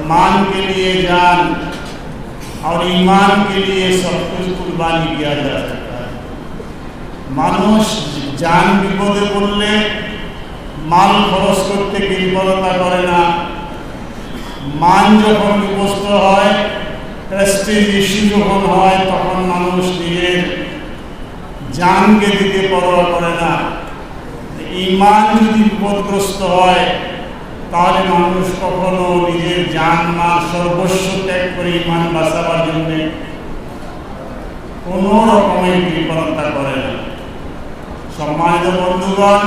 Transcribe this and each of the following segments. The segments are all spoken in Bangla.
मान के लिए जान और ईमान के लिए सब कुछ कुर्बानी किया जा सकता है। मानुष जान विपदे पड़ले माल खरच करते कृपणता करे ना, मान যখন বিপস্ত হয়, প্রেস্টিজ ইস্যু যখন হয়, তখন মানুষ নিজের জানকে দিতে পরোয়া করে না। ঈমান যদি বিপদগ্রস্ত হয় তাহলে মানুষ কখনো নিজের জান মাল সর্বস্ব ত্যাগ করে ঈমান বাঁচাবার জন্য কোনো রকমের কৃপণতা করে না। সম্মানিত বন্ধুগণ,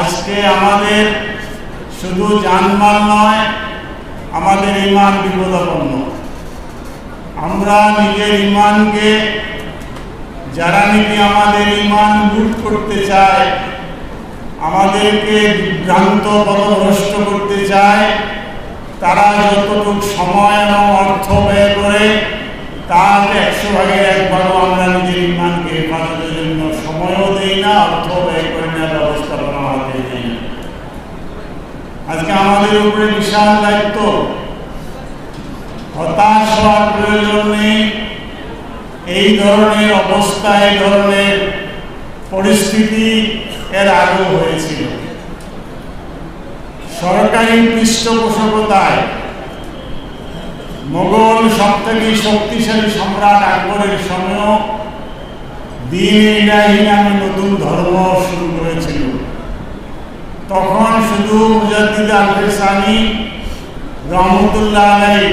আজকে আমাদের শুধু জানমাল নয়, আমাদের ঈমান বিপদাপন্ন। আমরা নিজের ঈমানকে, যারা নাকি আমাদের ঈমান লুট করতে চায়, আমাদেরকে বিভ্রান্ত পথভ্রষ্ট করতে চায়, তারা যতটুকু সময় এবং অর্থ ব্যয় করে তার 100 ভাগের 1 ভাগও আমরা নিজের ঈমানকে হেফাজতের জন্য সময়ও দেই না, অর্থ ব্যয় করে না, ব্যবস্থাপনা হাতে নেই না। আজকে আমাদের উপরে বিশাল দায়িত্ব। হতাশ হওয়ার প্রয়োজন নেই। এই ধরনের অবস্থা, এই ধরনের পরিস্থিতি এর আগেও হয়েছিল। সরকারি পৃষ্ঠপোষকতায় মোগল সবথেকে শক্তিশালী সম্রাট আকবরের সময়ও দ্বীন ইলাহি নামে নতুন ধর্ম শুরু করেছিল। তখন শুধু মুজাদ্দিদ আল-ফিসানি রহমতুল্লাহ আলাইহি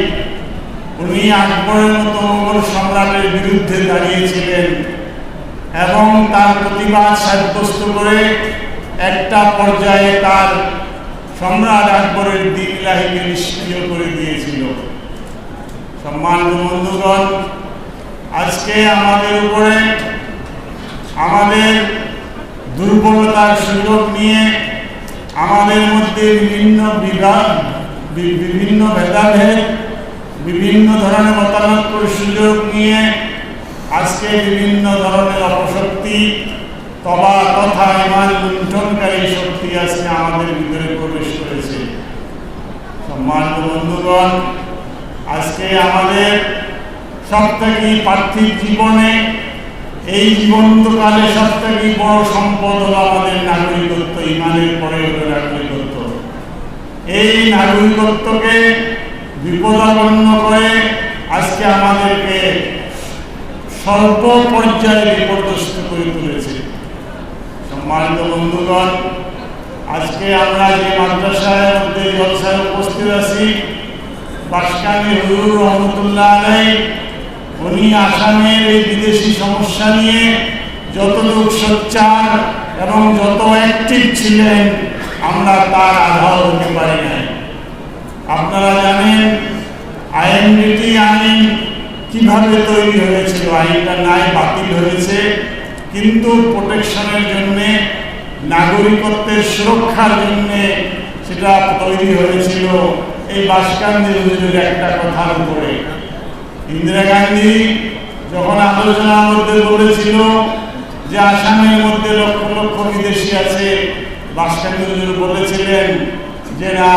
উনি আকবরের মতো মোগল সম্রাটের বিরুদ্ধে দাঁড়িয়েছিলেন এবং তার প্রতিবাদ সাব্যস্ত করে একটা পর্যায়ে তার সম্রাট আকবরের দ্বীন ইলাহিকে নিষ্ক্রিয় করে দিয়েছিল। সম্মানিত বন্ধুগণ, আজকে আমাদের উপরে আমাদের দুর্বলতার সুযোগ নিয়ে আমাদের মধ্যে বিভিন্ন বিভাগ, বিভিন্ন ভেদাভেদ, বিভিন্ন ধরনের মতানৈক্যের সুযোগ নিয়ে আজকে বিভিন্ন ধরনের অপশক্তি তথা ঈমান লুণ্ঠনকারী শক্তি আজকে আমাদের ভিতরে প্রবেশ করেছে। সম্মানিত বন্ধুগণ, আজকে আমাদের সবথেকে পার্থিব জীবনে, এই জীবন্তকালে সবথেকে বড় সম্পদ হলো আমাদের নাগরিকত্ব। ঈমানের পরে হলো নাগরিকত্ব। এই নাগরিকত্বকে বিপদাপন্ন করে আজকে আমাদেরকে স্বল্প পর্যায়ে বিপর্যস্ত করে তুলেছে। সম্মানিত বন্ধুগণ, আজকে আমরা যে মাদ্রাসার মধ্যে জলসায় উপস্থিত আছি, বাসকানী হুজুর রহমতুল্লাহ আলাইহি উনি আসামের এই বিদেশি সমস্যা নিয়ে যতটুকু সোচ্চার এবং যত অ্যাক্টিভ ছিলেন, আমরা তার আধাও হতে পারি নাই। আপনারা জানেন আইএনডিটি আইন কিভাবে তৈরি হয়েছিল। আইনটা নাই, বাতিল হয়েছে, কিন্তু প্রোটেকশনের জন্যে, নাগরিকত্বের সুরক্ষার জন্যে সেটা তৈরি হয়েছিল এই বাসকান্দি হুজুরের একটা কথার উপরে। ইন্দিরা গান্ধী যখন আলোচনার মধ্যে বলেছিল যে আসামের মধ্যে লক্ষ লক্ষ বিদেশি আছে, বাসকান্দি হুজুর বলেছিলেন যে না,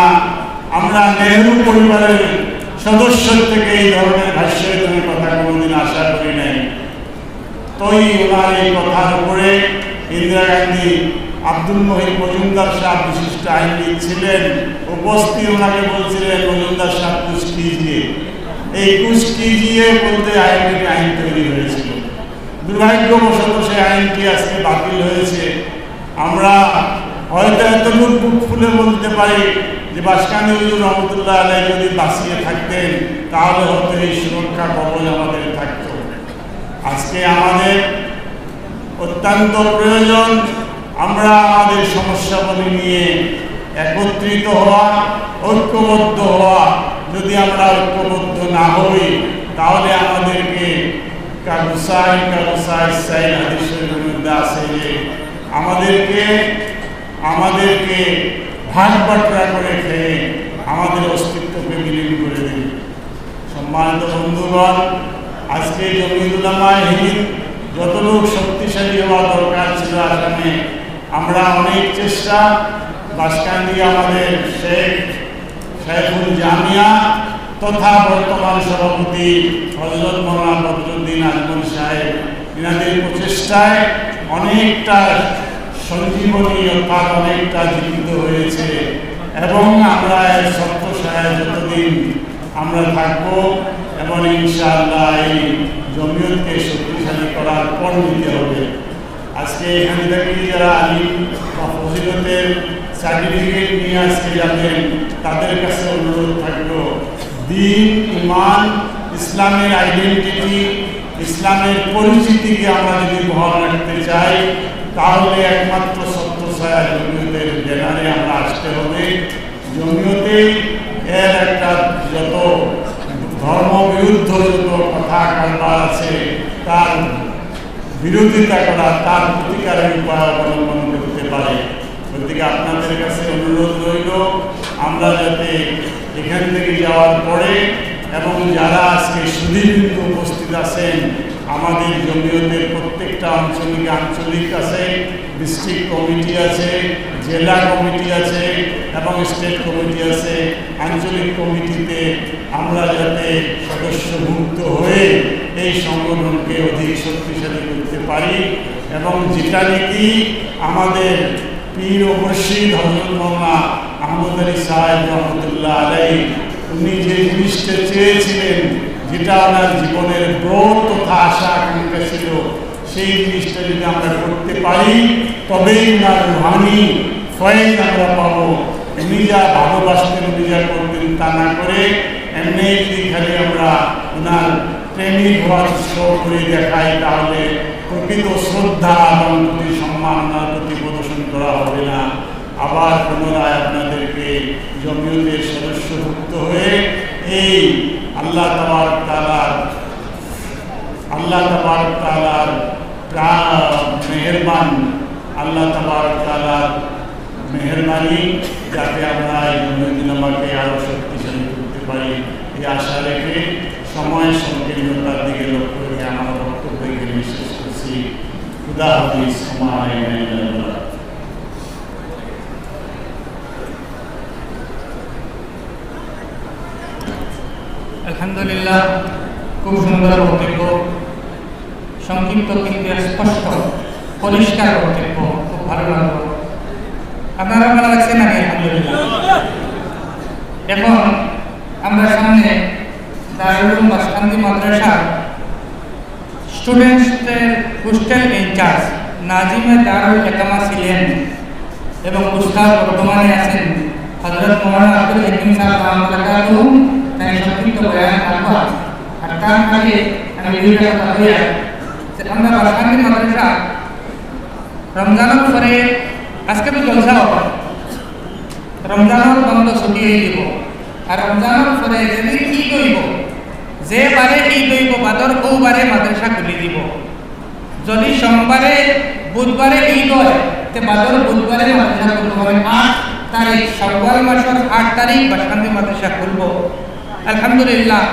আমরা নেহরু পরিবারের সদস্য থেকে এই ধরনের ভাষ্যের কথা কোনোদিন আশা করি নাই। তোই ওনার এই কথার উপরে ইন্দিরা গান্ধী, আব্দুল মহিন মজুমদার সাহেব বিশিষ্ট আইনবিদ ছিলেন, উপস্থিত ওনাকে বলছিলেন মজুমদার সাহেব কুছ কিজিয়ে। এই কুছ কিজিয়ে বলতে আইনটি আইন তৈরি হয়েছিল। দুর্ভাগ্যবশত সেই আইনটি আজকে বাতিল হয়েছে। আমরা হয়তো এতটুকু বুক ফুলে বলতে পারি যে বাসকানী হুজুর রহমতুল্লাহ আলাইহি যদি বাঁচিয়ে থাকতেন তাহলে হয়তো এই সুরক্ষা কবচ আমাদের থাকত। আজকে আমাদের অত্যন্ত প্রয়োজন আমরা আমাদের সমস্যাগুলি নিয়ে একত্রিত হওয়া, ঐক্যবদ্ধ হওয়া। যদি আমরা ঐক্যবদ্ধ না হই তাহলে আমাদেরকে কাগুসাই সাইল হাদিসের মধ্যে আছে যে আমাদেরকে ভাগ বাটরা করে খেয়ে আমাদের অস্তিত্বকে বিলীন করে দেবে। সম্মানিত বন্ধুগণ, আজকে জমিয়তুল উলামায়ে হিন্দ যতটুকু শক্তিশালী হওয়া দরকার ছিল আসামে, আমরা অনেক চেষ্টা, বাসকান্দি আমাদের শেখ শাইখুল জামিয়া তথা বর্তমান সভাপতি হযরত মাওলানা বদরুদ্দিন আজমল সাহেব, এনাদের প্রচেষ্টায় অনেকটা সঞ্জীবনী অর্থাৎ অনেকটা জীবিত হয়েছে এবং আমরা এর সত্যসায় যতদিন আমরা থাকব এবং ইনশাআল্লাহ এই জমিয়তকে শক্তিশালী করার পর নিতে হবে। আজকে এখানে থেকে যারা আলিম বা ফজিলতের সার্টিফিকেট নিয়ে আজকে যাবেন তাদের কাছে অনুরোধ থাকলো, দ্বীন, ঈমান, ইসলামের আইডেন্টিটি, ইসলামের পরিচিতিকে আমরা যদি বহাল রাখতে চাই তাহলে একমাত্র সত্যসায়া জমিয়তের ব্যানারে আমরা আসতে হবে। জমিয়তেই এর একটা যত ধর্মবিরুদ্ধ যত কথা কারবার আছে তার বিরোধিতা করা, তার প্রতিকারের উপায় অবলম্বন করতে পারে। গতিকে আপনাদের কাছে অনুরোধ রইল আমরা যাতে এখান থেকে যাওয়ার পরে এবং যারা আজকে সুদীর্ঘ উপস্থিত আছেন, আমাদের জমিয়তের প্রত্যেকটা আঞ্চলিক আছে, ডিস্ট্রিক্ট কমিটি আছে, জেলা কমিটি আছে এবং স্টেট কমিটি আছে। আঞ্চলিক কমিটিতে আমরা যাতে সদস্যভুক্ত হয়ে এই সংগঠনকে অধিক শক্তিশালী করতে পারি এবং যেটা নাকি আমাদের পীর ও মুর্শিদ হযরত মাওলানা আহমদ আলী সাহেব রহমতুল্লাহ আলাইহি উনি যে জিনিসটা চেয়েছিলেন, যেটা ওনার জীবনের ব্রত তথা আশা আকাঙ্ক্ষা ছিল, সেই জিনিসটা যদি আমরা করতে পারি তবেই ওনার রুহানি ফয়েজ আমরা পাবো। উনি যা ভালোবাসতেন, উনি যা করতেন তা না করে এমনি যদি খালি আমরা ওনার প্রেমিক হওয়ার শো করে দেখাই তাহলে প্রকৃত শ্রদ্ধা এবং প্রতি সম্মান ওনার প্রতি প্রদর্শন করা হবে না। আবার পুনরায় আপনাদেরকে জমিয়তের সদস্যভুক্ত হয়ে এই আল্লাহ তাবারক তাআলার মেহেরবানি যাতে আমরা এই জমিয়তনামাকে আরও শক্তিশালী করতে পারি, এই আশা রেখে সময় সংকীর্ণতার দিকে লক্ষ্য রেখে আমার বক্তব্য এখানে শেষ করছি। খুদা হাফিজ। আলহামদুলিল্লাহ, খুব সুন্দর বক্তব্য, সংক্ষিপ্ত কিন্তু স্পষ্ট পরিষ্কার বক্তব্য, খুব ভালো লাগলো। আপনারা ভালো লাগছে নাকি? আলহামদুলিল্লাহ। এখন আমরা সামনে দারুল উলুম বাসকান্দি মাদ্রাসার স্টুডেন্টসদের হোস্টেল ইনচার্জ নাজিমে দারুল ইকামা ছিলেন এবং উস্তাদ বর্তমানে আছেন হযরত মাওলানা আব্দুল হাকিম সাহেব রহমাতুল্লাহ, তাই সংক্ষিপ্ত বয়ান করব। আর তার আগে আমি দুইটা কথা বলি যে আমরা বাসকান্দি মাদ্রাসা রমজানের পরে আজকে তো জলসা হবে, রমজানের বন্ধ ছুটি হয়ে দিব আর রমজানের পরে যদি ঈদ হইব, যে বারে ঈদ হইব বাদর ও বারে মাদ্রাসা খুলে দিব। যদি সোমবারে বুধবারে ঈদ হয় তে বাদর বুধবারে মাদ্রাসা খুলব। 8 তারিখ শাওয়াল মাসের 8 তারিখ বাসকান্দি মাদ্রাসা খুলব। আলহামদুলিল্লাহ,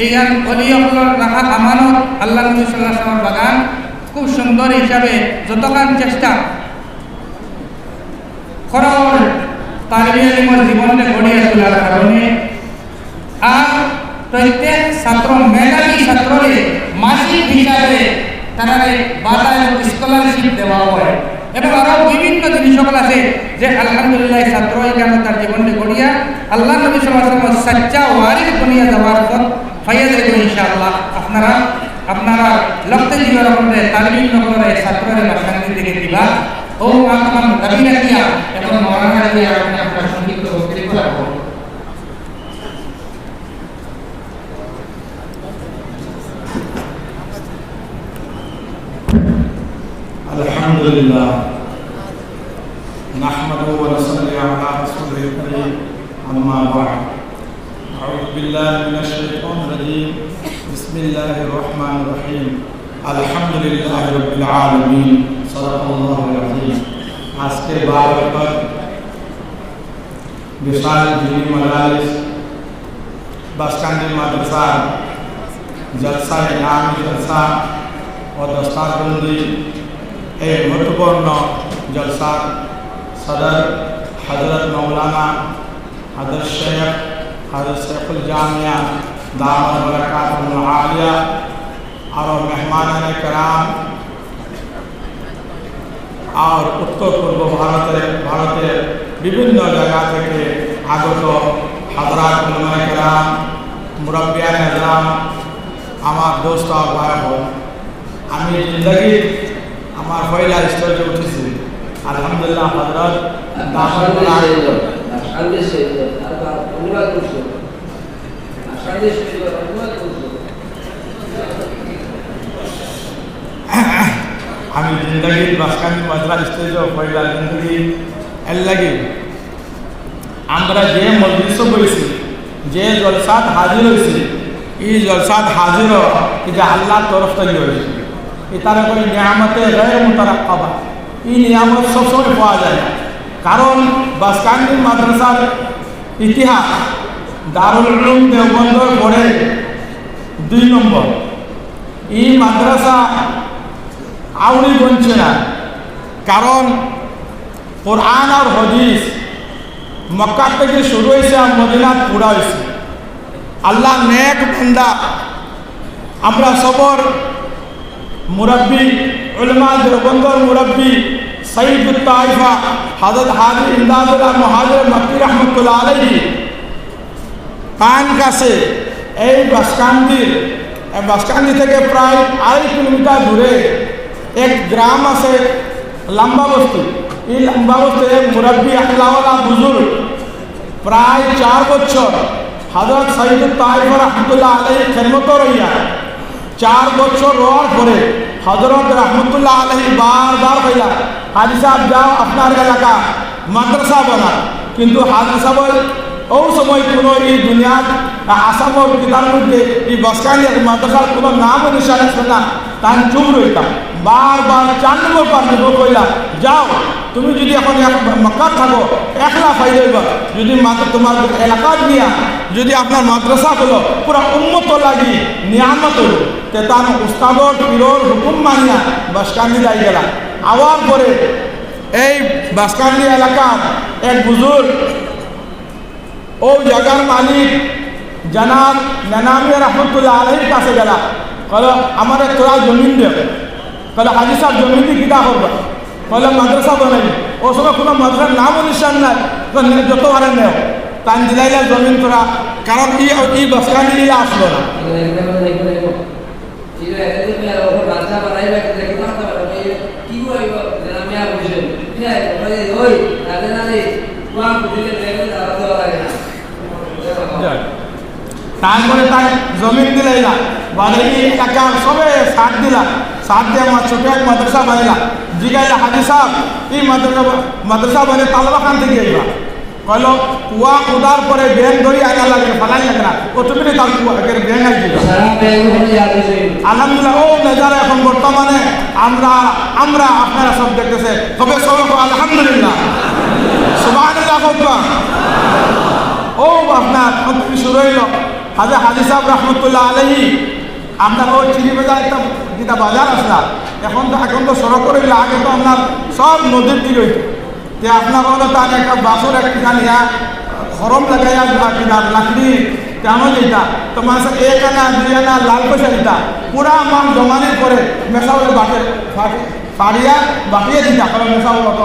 এই গান অলিয়গুলোর রাখা আমানত আল্লাহ নবী সাল্লাল্লাহু আলাইহি ওয়াসাল্লাম বাগান খুব সুন্দর হিসাবে যতক্ষণ চেষ্টা খরচ তালিবে ইলমের জীবনে গড়িয়ে তোলার কারণে আর প্রত্যেক ছাত্র মেধাবী ছাত্ররে মাসিক হিসাবে তারা বাধা এবং স্কলারশিপ দেওয়া হয় এবং আরও বিভিন্ন জিনিস সকল আছে যে আলহামদুলিল্লাহ ছাত্র কেন তার জীবনে গড়িয়া আল্লাহ নবী সাল্লাল্লাহু আলাইহি ওয়াসাল্লাম সচ্চা ওয়ারিস বনিয়া যাওয়ার পর ফায়দা দেব ইনশাআল্লাহ। আপনারা লক্ষ্য জীবনের মধ্যে তালিম নগরে ছাত্ররে বাসকান্দি থেকে দিবা ও আপনার দাবি রাখিয়া এবং মরানা রাখিয়া আপনার সংক্ষিপ্ত বক্তব্য রাখবো। আলহামদুলিল্লাহ, নাহমাদুহু ওয়া নুসাল্লি আলা রাসূলিল কারীম, আম্মা বা'দ। আউযু বিল্লাহি মিনাশ শাইতানির রাজীম। বিসমিল্লাহির রহমানির রহিম। আলহামদুলিল্লাহি রাব্বিল আলামিন। সাল্লাল্লাহু আলাইহি। আজকে বারবার বিশাল দিনী মাজালিস বাসকান্দি মাদ্রাসা জলসা ইলামি জলসা ও দস্তারবন্দি এই গুরুত্বপূর্ণ জলসার সদর হজরত মৌলানা हज़रत शेखुल जामिया दामद बरकातुहुल आलिया और मेहमान कराम और उत्तर पूर्व भारतेर विभिन्न जगह থেকে আগত हजरात उलमाए कराम मुरब्बियान हजराम আমার दोस्त और भाई বোন আমি जिंदगी আমার পয়লা স্টেজে উঠেছি আলহামদুলিল্লাহ হযরত দামদ আমি जिंदगी বাসকানি মাদ্রাসা স্টেজে পয়লা जिंदगी এর লাগি আমরা যে মজলিসে বইছি যে জলসাত হাজির হইছি এই জলসাত হাজির এটা আল্লাহর তরফ থেকে হইছে এটার উপরে নিয়ামতে গায়র মুতারাক্কাবা এই নিয়ামত সবসময় পাওয়া যায় না কারণ বাসকানি মাদ্রাসার ইতিহাস দারুল উলুম দেওবন্দর পরে 2 নম্বর এই মাদ্রাসা আউরি বনছে না কারণ কোরআন আর হাদিস মক্কা থেকে শুরু হয়েছে আর মদিনাত পুরা হয়েছে আল্লাহ নেক বান্দা আমরা সবর মুরব্বী উলামা দেওবন্দর মুরব্বী সৈয়দুত তাইফা হযরত হাজী ইমদাদুল্লাহ মুহাজির মক্কি রাহমাতুল্লাহ আলাইহি কান কাছে এই বাসকান্দি থেকে প্রায় 2.5 কিলোমিটার দূরে এক গ্রাম আছে লম্বা বস্তি এই লম্বা বস্তি মুরব্বী আল্লাহওয়ালা বুজুর্গ প্রায় 4 বছর হযরত সৈয়দুত তাইফা রাহমাতুল্লাহ আলাইহি খেদমত রইয়া 4 বছর রওয়ার পরে হযরত রাহমাতুল্লাহ আলাইহি বারবার কইলা হাজী সাহেব যাও আপনার এলাকা মাদ্রাসা বানা কিন্তু হাজী সাহেব ও সময় কোনো এই দুনিয়ার আসামর কিতার মধ্যে এই বাসকানি মাদ্রাসার কোনো নাম নিশান আছে না তাই চুপ রইতাম বারবার 4 নম্বর পার কইলা যাও তুমি যদি এখন মক্কা থাকো একলা ফাইদা হইবা যদি তোমার এলাকা দিয়া যদি আপনার মাদ্রাসা হলো পুরা উম্মত লাগি নিয়ামত হলো তে তার উস্তাদর পীরর হুকুম মানিয়া বাসকানি যাই গেলা আওয়ার পরে এই বাসকানি এলাকার এক বুজুর্গ ও জায়গার মালিক জনাব নানামিয়া রহমতুল্লাহ আলাইহির কাছে গেলা কলো আমার তোরা জমিন দে কলো হাজী সাহেব জমিন দিয়ে কিতা করবা কলো মাদ্রাসা বানাই ও সময় কোনো মাদ্রাসার নাম নিশান নাই যত পারে নেও তান দিলাইলা জমিন তোরা কারণ এই বাসকানি আসলো না তারপরে তাই জমিন দিলাইলা বাড়ি এলাকা সবে সাথ দিলা সাথ দিয়ে আমার ছোট এক মাদ্রাসা বানাইলা জিগাইলা হাজী সাহেব এই মাদ্রাসা বানিয়ে তালবাখান থেকে আইবা কইল কুয়া খোদার পরে ব্যাং ধরি আনা লাগে ফালাই লাগে না অটোমেটিক তার কুয়া ব্যাং আই দিবা আলহামদুলিল্লাহ ও নজারা এখন বর্তমানে আমরা আপনারা সব দেখতেছে তবে সবাই আলহামদুলিল্লাহ সুবহানাল্লাহ আকবার ও আপনার শুরু হইল হাজী সাহেব রহমতুল্লাহ আলাইহি আপনার ও চিনি বাজার একটা যেটা বাজার আসলা এখন তো সড়ক করে আগে তো আপনার সব নদীর দিকে হইতো যে আপনার হলো তার একটা বাসর একটা নিয়া খরম লাগাইয়া কিনা লাকড়ি কেমন যেটা তো মানুষ 1 আনা 2 আনা লাল পয়সা দিতা পুরা মান জমানির পরে মেশাওয়ালে বাটে ফাড়িয়া বাটিয়ে দিতা কারণ মেশাওয়াল অত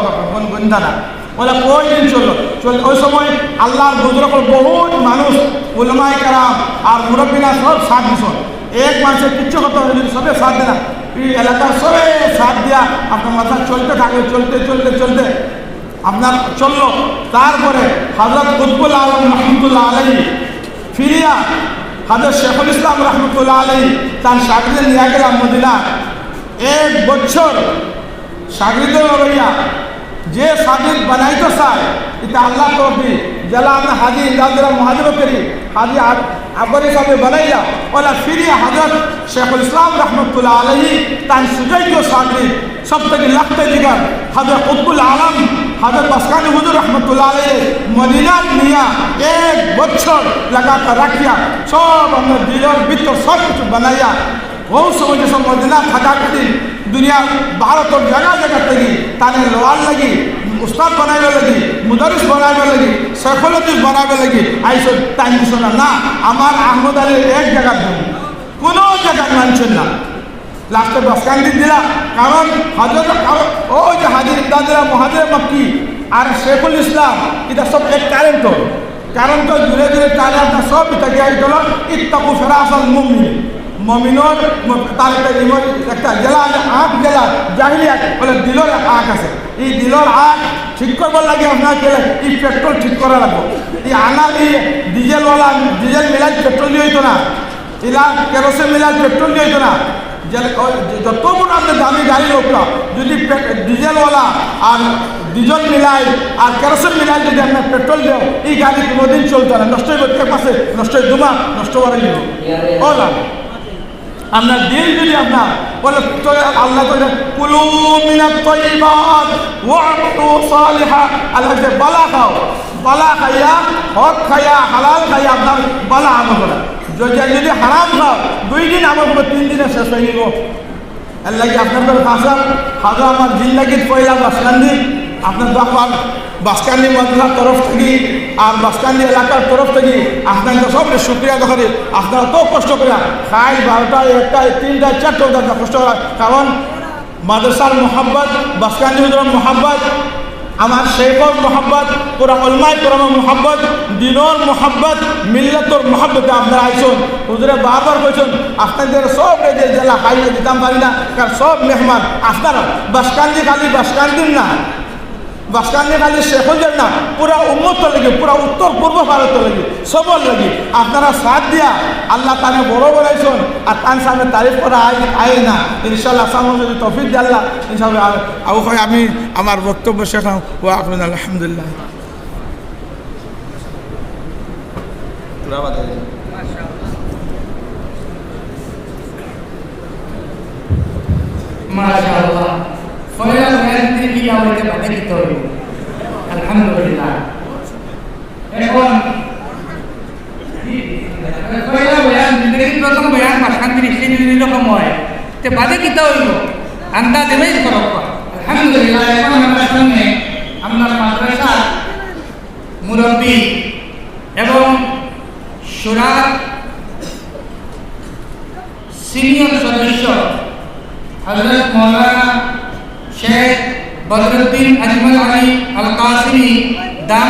গন্ধা না বলে কই দিন চললো ওই সময় আল্লাহর বুজুর্গ বহুত মানুষ উলামায়ে কেরাম আর মুরব্বিরা সব সাথ দিছ এক মানুষের কিচ্ছু করতে হবে যদি সবে সাথ দেয় না এই এলাকার সবে সাথ দিয়া আপনার মাথা চলতে থাকে চলতে আপনার চললো তারপরে হযরত কুতুবুল আলম রহমতুল্লাহ আলাইহি ফিরিয়া হযরত শেখুল ইসলাম রহমতুল্লাহ আলাইহি তার শাগির্দ নিয়ে গেলাম মদিনা 1 বছর শাগির্দ রইয়া যে শাগির্দ বানাইতো চায় এটা আল্লাহ তরফি জেলা আমরা হাজী ইমদাদুল্লাহ মুহাজির করি হাজী আবরি সাহেব বানাইলা ওলা ফিরিয়া হযরত শেখুল ইসলাম রহমতুল্লাহ আলাইহি তার সুযোগ্য শাগির্দ সব থেকে লাগতে দিগার হযরত কুতুবুল আলম হযরত বাসকানি হুজুর রহমতুল্লাহ আলাইহি মদিনা নিয়া 1 বছর লাগাতার রাখিয়া সব আমরা দিলের ভিতর সব কিছু বানাইয়া ও সময় যে সব মদিনা থাকাকালীন দুনিয়া ভারতের জায়গা থেকে তাদের লোয়ার লাগি উস্তাদ বানাইবে লাগি, মুদারিস বানাইবে লাগি, সাইকোলজিস্ট বানাইবে লাগি আইসো টাইম দিছ না। আমার আহমদ আলীর এক জায়গার জমি, কোনো জায়গায় মানছেন না। লাস্টে বাসকান্দি দিলাম, কারণ হজরত ও যে হাজির ইমদাদিরা মহাজির মক্কি আর শেখুল ইসলাম এটা সব এক কারেন্ট, কারণ তো ধীরে ধীরে তাহলে আপনার সব এটা গিয়ে হল ইত্তাকু ফিরাসাল মুমিন, মমিনর তার একটা জেলা আছে, আঁক জেলা জাহিলিয়াত বলে দিলর আঁক আছে। এই দিলর আঁক ঠিক করবার লাগে আপনার গেলে এই পেট্রোল ঠিক করা লাগবে। এই আনা এই ডিজেলওয়ালা ডিজেল মিলাই পেট্রোল দিয়ে হইতো না, এলা কেরোসিন মিলাই পেট্রোল দিয়ে হইতো না। যত বড় আপনার দামি গাড়ি হোক না, যদি ডিজেলওয়ালা আর ডিজেল মিলাই আর কেরোসিন মিলাই যদি আপনার পেট্রোল দেও, এই গাড়ি কোনোদিন চলতো না, নষ্ট হয়ে এক মাসে নষ্ট হয়ে দুমা নষ্ট করা গেল। ও না, আপনার দিল যদি আপনার বলে আল্লাহ তো কুলু মিনাত তাইয়্যিবাত ওয়া'মালু সালিহা, আল্লাহ যে বালা খাও, বালা খাইয়া হক খাইয়া হালাল খাইয়া আপনার বালা আমল করা। যদি হারাম খাও 2 দিন আমল করবো, 3 দিনে শেষ হয়ে যাব। এর লাগে আপনাদের হাজার হাজার আমার জিন্দাগির পয়লা বাসকান্দি আপনার দোকান বাসকান্দি মাদ্রাসার তরফ থেকে আর বাসকান্দি এলাকার তরফ থেকে আপনাদের সব শুক্রিয়া দেখারে। আপনারা তো কষ্ট করে খাই 12টা 1টা 3টা 4টা কষ্ট করা, কারণ মাদ্রাসার মোহাব্বত, বাসকান্দি হুজুরের মোহাব্বত, আমার শেখর মোহাব্বত, পুরা উলমায়ে কেরামের মোহাব্বত, দিনের মোহাব্বত, মিল্লাতর মোহাব্বতে আপনারা আইসুন। হুজুরে বারবার কইছেন আপনাদের সব যে জেলা খাইয়ে দিতাম পারি না, কারণ সব মেহমান আপনারা বাসকান্দি খালি বাসকান্দির না, বাসকান্দি খালি শেখুলদের না, পুরা উম্মত লাগে, পুরা উত্তর পূর্ব ভারত লাগে, সবর লাগে। আপনারা সাথ দিয়া আল্লাহ তানে বড় বলাইছেন আর তার সামনে তারিফ করা আয় না। ইনশাল্লাহ সামনে যদি তৌফিক দিয়ে আল্লাহ ইনশাল্লাহ আমি আমার বক্তব্য শেখাম। ওয়া আখরুন আলহামদুলিল্লাহ। মাশাআল্লাহ, ফয়লা বয়ান থেকে আমাদের বাধা দিতে হবে। আলহামদুলিল্লাহ। এখন ফয়লা বয়ান জিন্দগির প্রথম বয়ান বাসকান্দির স্টেজে এরকম হয়, তে বাধা দিতে হইব, আন্দাজ দেবেই করব। আলহামদুলিল্লাহ। এখন আমার সামনে আপনার মাদ্রাসা মুরব্বী এবং শুরার সিনিয়র সদস্য হযরত মাওলানা শেখ বদরুদ্দিন আজমল আলী আল কাসিমি দাম